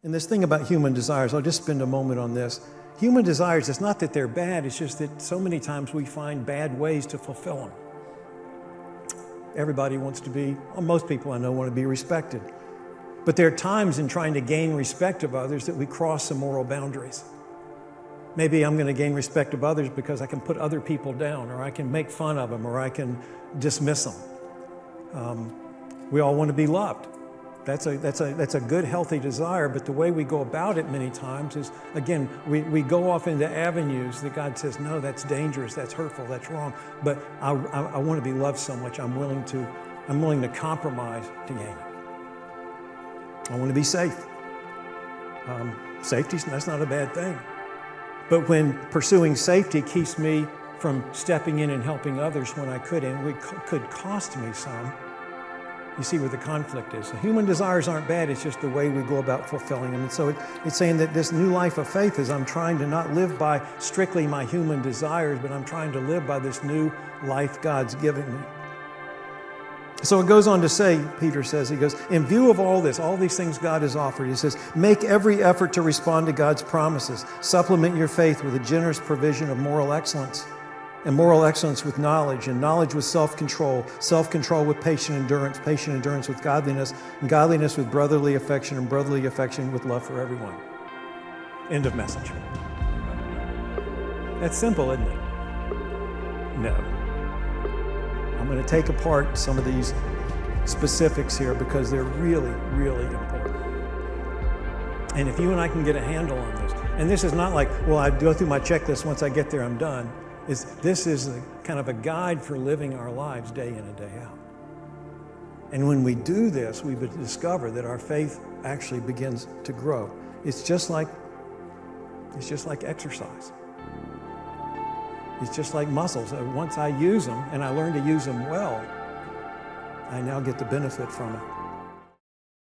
And this thing about human desires, I'll just spend a moment on this. Human desires, it's not that they're bad, it's just that so many times we find bad ways to fulfill them. Everybody wants to be, well, most people I know want to be respected. But there are times in trying to gain respect of others that we cross some moral boundaries. Maybe I'm going to gain respect of others because I can put other people down, or I can make fun of them, or I can dismiss them. We all want to be loved. That's a good, healthy desire, but the way we go about it many times is, again, we go off into avenues that God says, no, that's dangerous, that's hurtful, that's wrong. But I want to be loved so much, I'm willing to compromise to gain it. I want to be safe. Safety, that's not a bad thing. But when pursuing safety keeps me from stepping in and helping others when I could, and it could cost me some, you see where the conflict is. So human desires aren't bad, it's just the way we go about fulfilling them. And so it's saying that this new life of faith is I'm trying to not live by strictly my human desires, but I'm trying to live by this new life God's given me. So it goes on to say, Peter says, he goes, in view of all this, all these things God has offered, he says, make every effort to respond to God's promises. Supplement your faith with a generous provision of moral excellence, and moral excellence with knowledge, and knowledge with self-control, self-control with patient endurance with godliness, and godliness with brotherly affection, and brotherly affection with love for everyone. End of message. That's simple, isn't it? No. I'm going to take apart some of these specifics here because they're really, really important. And if you and I can get a handle on this, and this is not like, well, I go through my checklist, once I get there, I'm done. This is kind of a guide for living our lives day in and day out. And when we do this, we discover that our faith actually begins to grow. It's just like exercise. It's just like muscles. Once I use them and I learn to use them well, I now get the benefit from it.